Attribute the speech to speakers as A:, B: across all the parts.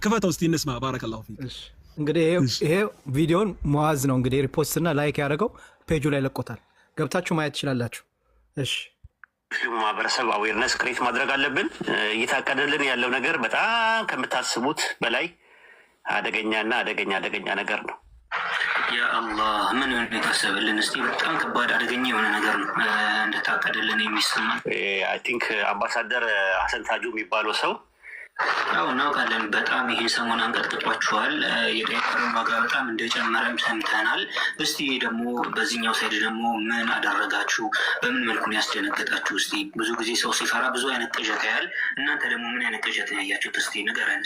A: ክፈተው እስቲ እንስማ። ባረከላሁ ፊክ።
B: እሺ እንግዲህ ይሄ ቪዲዮን ሙአዝ ነው እንግዲህ ሪፖስት እና ላይክ ያደረገው ፔጁ ላይ ለቆታል። ገብታችሁ ማየት ትችላላችሁ። እሺ
C: ማህበረሰብ አዌርነስ ክሬት ማድረግ አለብን። እየታቀደልን ያለው ነገር በጣም ከምታስቡት በላይ አደገኛና አደገኛ ነገር ነው። የአላህ ምን የታሰበልን እስቲ በጣም ከባድ አደገኛ የሆነ ነገር ነው እንደታቀደልን የሚሰማን። አይ ቲንክ አምባሳደር ሀሰን ታጁ የሚባለው ሰው ያው እናውቃለን። በጣም ይሄ ሰሞን አንቀጥቅጧችኋል። የዳይፐር ዋጋ በጣም እንደጨመረም ሰምተናል። እስቲ ደግሞ በዚህኛው ሳይድ ደግሞ ምን አደረጋችሁ? በምን መልኩ ነው ያስደነገጣችሁ? እስቲ ብዙ ጊዜ ሰው ሲፈራ ብዙ አይነት ቅዠት ያያል። እናንተ ደግሞ ምን አይነት ቅዠት ነው ያያችሁት? እስቲ ንገረን።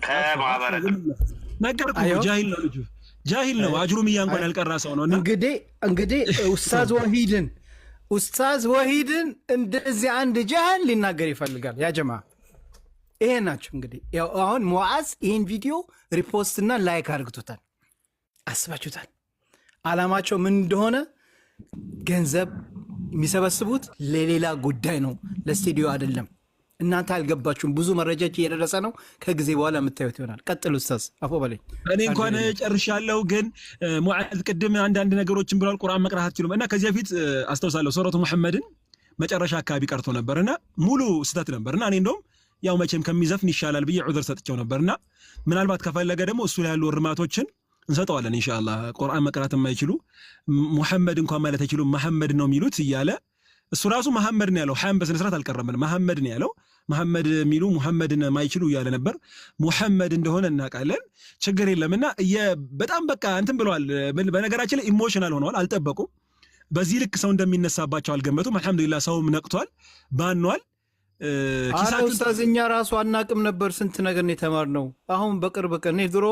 A: ከማህበረሰብ ነገርኩህ። ጃሂል ነው። አጅሩምያ እንኳን ያልቀራ ሰው ነው።
B: እንግዲህ ኡስታዝ ወሂድን እንደዚህ አንድ ጃህል ሊናገር ይፈልጋል። ያ ጀማ ይሄ ናቸው እንግዲህ። አሁን ሙዓዝ ይህን ቪዲዮ ሪፖስትና ላይክ አድርግቶታል። አስባችሁታል አላማቸው ምን እንደሆነ? ገንዘብ የሚሰበስቡት ለሌላ ጉዳይ ነው፣ ለስቱዲዮ አይደለም። እናንተ አልገባችሁም። ብዙ መረጃዎች እየደረሰ ነው። ከጊዜ በኋላ የምታዩት ይሆናል። ቀጥል ኡስታዝ አፎ በለኝ።
A: እኔ እንኳን ጨርሻለሁ፣ ግን ሙዓዝ ቅድም አንዳንድ ነገሮችን ብሏል። ቁርአን መቅራት አትችሉም እና ከዚህ በፊት አስተውሳለሁ ሱረቱ ሙሐመድን መጨረሻ አካባቢ ቀርቶ ነበርና ሙሉ ስህተት ነበርና እኔ እንደውም ያው መቼም ከሚዘፍን ይሻላል ብዬ ዑዝር ሰጥቼው ነበርና ምናልባት ከፈለገ ደግሞ እሱ ላይ ያሉ እርማቶችን እንሰጠዋለን ኢንሻአላህ። ቁርአን መቅራት የማይችሉ ሙሐመድ እንኳን ማለት አይችሉም መሐመድ ነው የሚሉት እያለ እሱ ራሱ መሐመድ ነው ያለው። ሐም በስነ ስርዓት አልቀረመም። መሐመድ ነው ያለው። መሐመድ የሚሉ ሙሐመድን ማይችሉ እያለ ነበር። ሙሐመድ እንደሆነ እናውቃለን። ችግር የለምና በጣም በቃ እንትን ብለዋል። በነገራችን ላይ ኢሞሽናል ሆነዋል። አልጠበቁም። በዚህ ልክ ሰው እንደሚነሳባቸው አልገመቱም። አልሐምዱሊላህ ሰውም ነቅቷል፣ ባኗል።
B: ኡስታዝ እኛ ራሱ አናቅም ነበር። ስንት ነገር ነው የተማርነው። አሁን በቅርብ ቀን እኔ ድሮ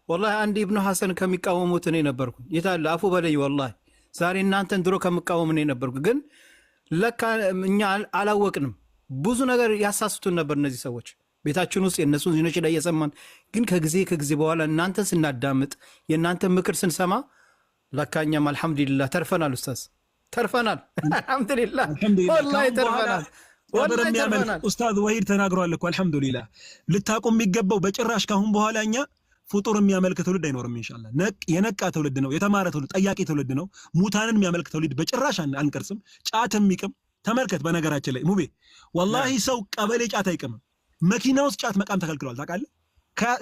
B: ወላሂ አንድ ኢብኑ ሐሰን ከሚቃወሙት እኔ ነበርኩ። የታለ አፉ በለይ ወላሂ ዛሬ እናንተን ድሮ ከሚቃወም እኔ ነበርኩ። ግን ለካ እኛ አላወቅንም። ብዙ ነገር ያሳስቱን ነበር እነዚህ ሰዎች። ቤታችን ውስጥ የእነሱን ዜናዎች ላይ እየሰማን ግን ከጊዜ በኋላ እናንተን ስናዳምጥ የእናንተን ምክር ስንሰማ ለካ እኛም አልሐምዱሊላህ ተርፈናል። ኡስታዝ ተርፈናል። አልሐምዱሊላህ ወላሂ ተርፈናል።
A: ኡስታዝ ወሂድ ተናግሯል እኮ አልሐምዱሊላህ። ልታቁም የሚገባው በጭራሽ ካሁን በኋላ እኛ ፍጡር የሚያመልክ ትውልድ አይኖርም ኢንሻአላህ። የነቃ ትውልድ ነው፣ የተማረ ትውልድ፣ ጠያቂ ትውልድ ነው። ሙታንን የሚያመልክ ትውልድ በጭራሽ አንቀርጽም። ጫት የሚቅም ተመልከት። በነገራችን ላይ ሙቤ ወላሂ ሰው ቀበሌ ጫት አይቅምም። መኪና ውስጥ ጫት መቃም ተከልክሏል። ታውቃለህ?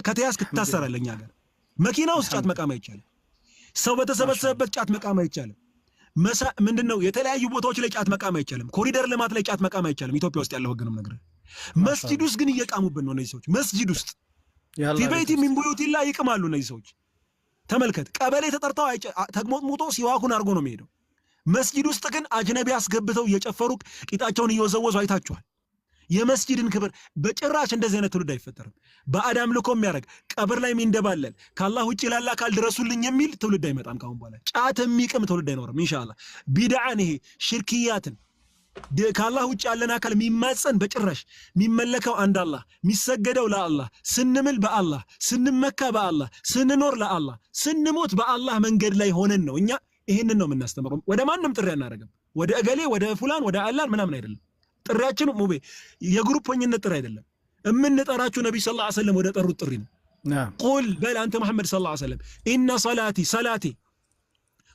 A: ከተያዝክ ትታሰራለህ። እኛ ጋር መኪና ውስጥ ጫት መቃም አይቻልም። ሰው በተሰበሰበበት ጫት መቃም አይቻልም። ምንድነው የተለያዩ ቦታዎች ላይ ጫት መቃም አይቻልም። ኮሪደር ልማት ላይ ጫት መቃም አይቻልም። ኢትዮጵያ ውስጥ ያለው ህግ ነው ነገር። መስጂድ ውስጥ ግን እየቃሙብን ነው እነዚህ ሰዎች። መስጂድ ውስጥ ፊቤቲ ሚን ቡዩቲላ ይቅማሉ እነዚህ ሰዎች። ተመልከት። ቀበሌ ተጠርተው ተግሞጥሙጦ ሲዋኩን አድርጎ ነው የሚሄደው። መስጂድ ውስጥ ግን አጅነቢ አስገብተው እየጨፈሩ ቂጣቸውን እየወዘወዙ አይታችኋል። የመስጂድን ክብር በጭራሽ እንደዚህ አይነት ትውልድ አይፈጠርም። በአዳም ልኮ የሚያደርግ ቀብር ላይ የሚንደባለል ከአላህ ውጭ ላላ አካል ድረሱልኝ የሚል ትውልድ አይመጣም። ካሁን በኋላ ጫት የሚቅም ትውልድ አይኖርም ኢንሻአላህ። ቢድዓን ይሄ ሽርክያትን ከአላህ ውጭ ያለን አካል የሚማጸን በጭራሽ የሚመለከው አንድ አላህ፣ የሚሰገደው ለአላህ፣ ስንምል በአላህ፣ ስንመካ በአላህ፣ ስንኖር ለአላህ፣ ስንሞት በአላህ መንገድ ላይ ሆነን ነው እኛ ይሄንን ነው የምናስተምረው። ወደ ማንም ጥሪ አናደርግም። ወደ እገሌ ወደ ፉላን ወደ አላን ምናምን አይደለም ጥሪያችን። ሙቤ የግሩፕኝነት ጥሪ አይደለም። እምንጠራችሁ ነብይ ሰለላሁ ዐለይሂ ወሰለም ወደ ጠሩት ጥሪ ነው። ቁል በል አንተ መሐመድ ሰለላሁ ዐለይሂ ወሰለም ኢነ ሰላቲ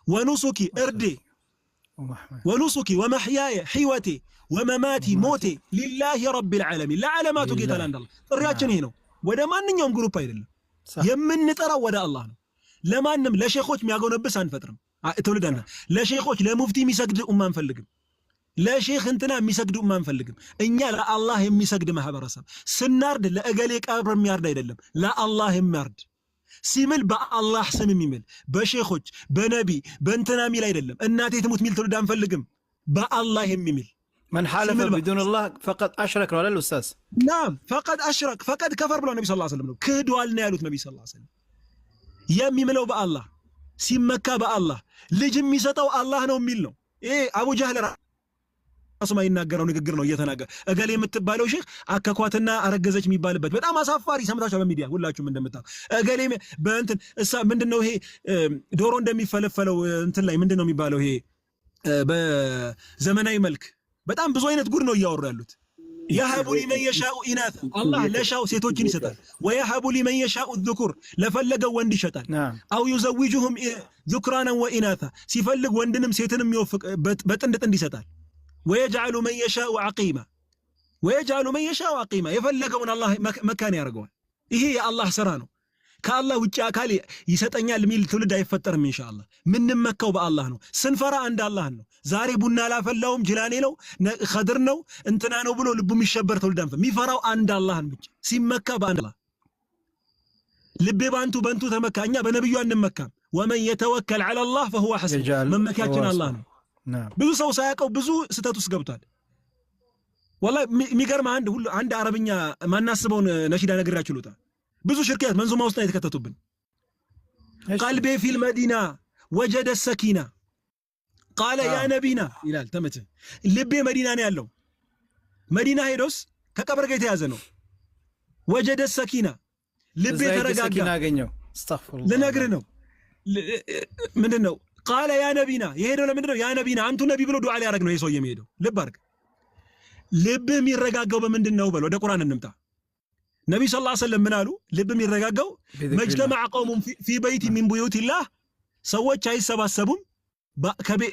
A: ወኑሱኪ እርዴ ወኑሱኪ ወመሕያየ ሕይወቴ ወመማቲ ሞቴ ሊላሂ ረቢል ዓለሚን ለዓለማቱ ጌታ ለአንዳላህ። ጥሪያችን ይሄ ነው። ወደ ማንኛውም ግሩፕ አይደለም የምንጠራው፣ ወደ አላህ ነው። ለማንም ለሼኾች የሚያጎነብስ አንፈጥርም። ትውልዳና ለሼኾች ለሙፍቲ የሚሰግድ ኡማ አንፈልግም። ለሼኽ እንትና የሚሰግድ ኡማ አንፈልግም። እኛ ለአላህ የሚሰግድ ማህበረሰብ። ስናርድ ለእገሌ ቀብር የሚያርድ አይደለም፣ ለአላህ የሚያርድ ሲምል በአላህ ስም የሚምል በሼኾች በነቢ በእንትና ሚል አይደለም። እናቴ ትሙት ሚል ትውልድ አንፈልግም። በአላህ የሚምል
B: من حلف بدون الله فقد اشرك ነው አይደል ኡስታዝ?
A: ናም فقد اشرك فقد كفر ብሎ ነብይ ሰለላሁ ዐለይሂ ወሰለም ነው ክህዷል ነው ያሉት። ነብይ ሰለላሁ ዐለይሂ ወሰለም የሚምለው በአላህ ሲመካ በአላህ ልጅ የሚሰጠው አላህ ነው የሚል ነው። ይሄ አቡ ጀህል ራሱ ማይናገረው ንግግር ነው እየተናገረ እገሌ የምትባለው ሼኽ አከኳትና አረገዘች የሚባልበት በጣም አሳፋሪ ሰምታችሁ በሚዲያ ሁላችሁም እንደምታው እገሌ በእንትን ምንድነው ይሄ ዶሮ እንደሚፈለፈለው እንትን ላይ ምንድነው የሚባለው ይሄ በዘመናዊ መልክ በጣም ብዙ አይነት ጉድ ነው እያወሩ ያሉት። የሀቡ ሊመን የሻኡ ኢናታ አላህ ለሻው ሴቶችን ይሰጣል። ወየሀቡ ሊመን የሻኡ ዙኩር ለፈለገው ወንድ ይሰጣል። አው ዩዘዊጁሁም ዙክራነን ወኢናታ ሲፈልግ ወንድንም ሴትንም ይወፍቅ በጥንድ ጥንድ ይሰጣል። ወየጅዐሉ መን የሻኡ ዐቂማ የፈለገውን አላህ መካን ያደርገዋል። ይሄ የአላህ ስራ ነው። ከአላህ ውጭ አካል ይሰጠኛል የሚል ትውልድ አይፈጠርም። ኢንሻአላህ ምንመካው በአላህ ነው። ስንፈራ አንድ አላህን ነው። ዛሬ ቡና ላፈላውም ጅላኔ ነው ኸድር ነው እንትና ነው ብሎ ልቡ የሚሸበር ትውልድ አንፈ የሚፈራው አንድ አላህን ብቻ ሲመካ በአንድ አላህ ልቤ በንቱ ተመካ። እኛ በነብዩ አንመካም። ወመን የተወከል ዐለ አላህ فهو حسبه መመኪያችን አላህ ነው። ብዙ ሰው ሳያውቀው ብዙ ስተት ውስጥ ገብቷል። ወላሂ የሚገርም አንድ አረብኛ ማናስበውን ነሺዳ ነግራችሁ ልውጣ። ብዙ ሽርኪያት መንዙማ ውስጥ የተከተቱብን ቀልቤ ፊል መዲና ወጀደ ሰኪና ቃለ ያ ነቢና ይላል። ተመቸ ልቤ መዲና ነው ያለው። መዲና ሄዶስ ከቀብር ጋር የተያዘ ነው። ወጀደ ሰኪና ልቤ ተረጋጋ ልነግርህ ነው። ምንድነው ቃለ ያ ነቢና የሄደው ለምንድነው? ያ ነቢና አንቱ ነቢ ብሎ ዱዓ ሊያደርግ ነው የሰውዬ የሚሄደው። ልብ አድርግ። ልብህ የሚረጋጋው በምንድነው? በል ወደ ቁርአን እንምጣ። ነቢ ሰለላሁ ዐለይሂ ወሰለም ምን አሉ? ልብ የሚረጋጋው መጅተመዐ ቀውሙን ፊ በይቲ ሚን ቡዩቲላህ ሰዎች አይሰባሰቡም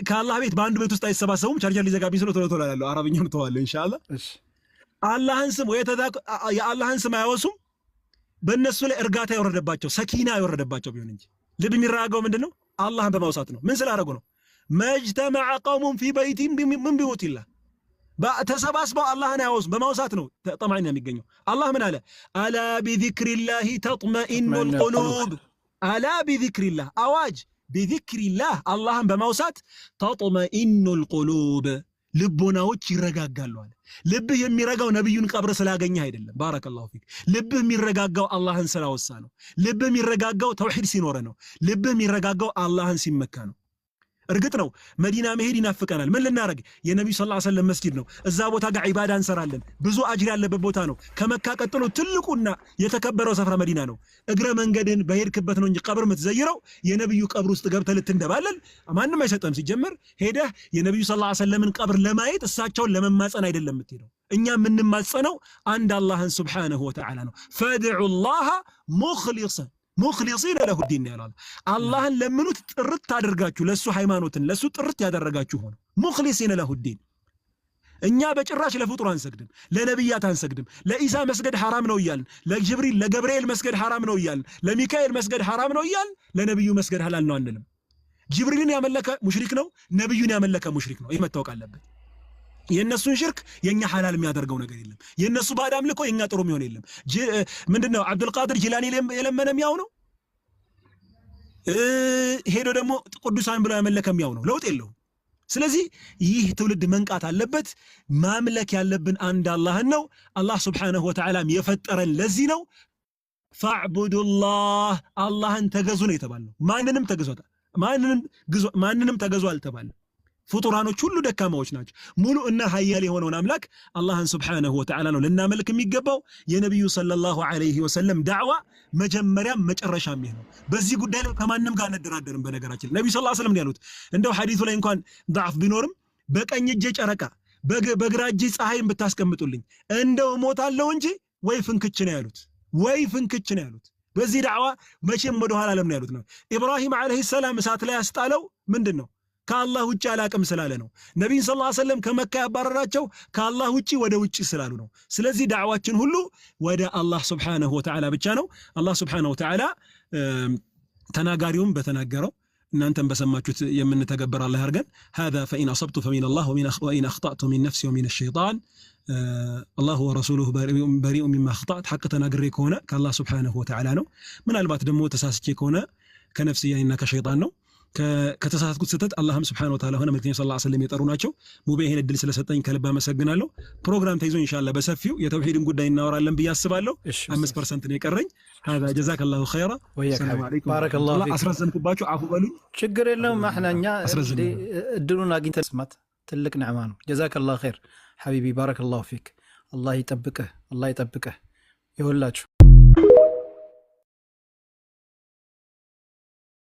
A: ከአላህ ቤት በአንድ ቤት ውስጥ አይሰባሰቡም። ቻርጀር ሊዘጋብኝ ስለ ቶሎ ያለው አረብኛውን ተዋለሁ ኢንሻአላህ። አላህን ስም የአላህን ስም አያወሱም። በእነሱ ላይ እርጋታ የወረደባቸው ሰኪና የወረደባቸው ቢሆን እንጂ ልብ የሚረጋጋው ምንድነው? አላህን በማውሳት ነው። ምን ስላደረጉ ነው? መጅተመዐ ቀውሙን ፊ በይቲ ሚን ቡዩቲላህ ተሰባስበው አላህን አያወሱም። በማውሳት ነው ተጠማኝ የሚገኘው። አላህ ምን አለ? አላ ቢዚክሪላሂ ተጥመኢኑል ቁሉብ። አላ ቢዚክሪላህ አዋጅ ቢዚክሪላህ አላህን በማውሳት ተጥመኢኑል ቁሉብ ልቦናዎች ይረጋጋሉ አለ። ልብህ የሚረጋው ነብዩን ቀብር ስላገኘህ አይደለም። ባረከላሁ ፊክ። ልብህ የሚረጋጋው አላህን ስላወሳ ነው። ልብህ የሚረጋጋው ተውሂድ ሲኖር ነው። ልብህ የሚረጋጋው አላህን ሲመካ ነው። እርግጥ ነው መዲና መሄድ ይናፍቀናል። ምን ልናረግ? የነብዩ ሰለላሁ ዐለይሂ ወሰለም መስጂድ ነው። እዛ ቦታ ጋር ዒባዳ እንሰራለን። ብዙ አጅር ያለበት ቦታ ነው። ከመካ ቀጥሎ ትልቁና የተከበረው ስፍራ መዲና ነው። እግረ መንገድን በሄድክበት ነው እንጂ ቀብር የምትዘይረው የነብዩ ቀብር ውስጥ ገብተህ ልትንደባለል ማንም አይሰጠም። ሲጀመር ሄደህ የነብዩ ሰለላሁ ዐለይሂ ወሰለምን ቀብር ለማየት እሳቸውን ለመማጸን አይደለም የምትሄደው። እኛ የምንማጸነው አንድ አላህን ሱብሓነሁ ወተዓላ ነው። ፈድዑላህ ሙኽሊሲነ ለሁ ዲን ያላል። አላህን ለምኑት ጥርት አድርጋችሁ ለሱ ሃይማኖትን ለሱ ጥርት ያደረጋችሁ ሆኖ ሙኽሊሲነ ለሁ ዲን። እኛ በጭራሽ ለፍጡር አንሰግድም፣ ለነብያት አንሰግድም። ለኢሳ መስገድ ሐራም ነው እያልን፣ ለጅብሪል ለገብርኤል መስገድ ሐራም ነው እያልን፣ ለሚካኤል መስገድ ሐራም ነው እያልን ለነብዩ መስገድ ሐላል ነው አንልም። ጅብሪልን ያመለከ ሙሽሪክ ነው፣ ነብዩን ያመለከ ሙሽሪክ ነው። ይህ መታወቅ አለበት። የነሱን ሽርክ የኛ ሐላል የሚያደርገው ነገር የለም። የነሱ ባዕድ አምልኮ የኛ ጥሩ የሚሆን የለም። ምንድነው አብዱልቃድር ጂላኒ የለመነም ያው ነው፣ ሄዶ ደግሞ ቅዱሳን ብሎ ያመለከም ያው ነው። ለውጥ የለውም። ስለዚህ ይህ ትውልድ መንቃት አለበት። ማምለክ ያለብን አንድ አላህን ነው። አላህ ሱብሓነሁ ወተዓላም የፈጠረን ለዚህ ነው። ፈዕቡዱላህ አላህን ተገዙ ነው የተባለው። ማንንም ተገዙ አልተባለም። ፍጡራኖች ሁሉ ደካማዎች ናቸው። ሙሉ እና ኃያል የሆነውን አምላክ አላህን ሱብሓነሁ ወተዓላ ነው ልናመልክ የሚገባው። የነብዩ ሰለላሁ ዐለይሂ ወሰለም ዳዕዋ መጀመሪያም መጨረሻም ይሄ ነው። በዚህ ጉዳይ ላይ ከማንም ጋር አንደራደርም። በነገራችን ነብዩ ሰለላሁ ዐለይሂ ወሰለም ያሉት እንደው ሐዲሱ ላይ እንኳን ضعፍ ቢኖርም በቀኝ እጄ ጨረቃ በግራ እጄ ፀሐይን ብታስቀምጡልኝ እንደው ሞታለሁ እንጂ ወይ ፍንክች ነው ያሉት። በዚህ ዳዕዋ መቼም ወደ ኋላ ለምን ያሉት ነው። ኢብራሂም ዐለይሂ ሰላም እሳት ላይ ያስጣለው ምንድነው? ከአላህ ውጪ አላቅም ስላለ ነው። ነብዩ ሰለላሁ ዐለይሂ ወሰለም ከመካ ያባረራቸው ከአላህ ውጪ ወደ ውጪ ስላሉ ነው። ስለዚህ ዳዕዋችን ሁሉ ወደ አላህ ሱብሓነሁ ወተዓላ ብቻ ነው። አላህ ሱብሓነሁ ወተዓላ ተናጋሪውም በተናገረው እናንተም በሰማችሁት የምንተገበር አላህ ያርገን። هذا فإن أصبت فمن الله وإن أخطأت من نفسي ومن الشيطان الله ورسوله بريء مما أخطأت حق ተናግሬ ከሆነ ከአላህ ሱብሓነሁ ወተዓላ ነው። ምናልባት ደግሞ ተሳስቼ ከሆነ ከነፍስያና ከሸይጣን ነው። ከተሳሳትኩት ስህተት አላህም ሱብሓነሁ ወተዓላ ሆነ መልእክተኛው ሰለላሁ ዐለይሂ ወሰለም የጠሩ ናቸው። ሙቤ ይሄን እድል ስለሰጠኝ ከልብ አመሰግናለሁ። ፕሮግራም ተይዞ ኢንሻአላህ በሰፊው የተውሂድን ጉዳይ እናወራለን ብዬ አስባለሁ። 5% ነው የቀረኝ። هذا جزاك الله خيرا السلام عليكم بارك الله فيك። አስረዘምኩባችሁ አፉ በሉኝ። ችግር የለውም። ማህናኛ እድሉን አግኝተን ስማት ትልቅ ንዕማ ነው። جزاك الله خير حبيبي بارك الله فيك። አላህ ይጠብቅህ ይሁላችሁ።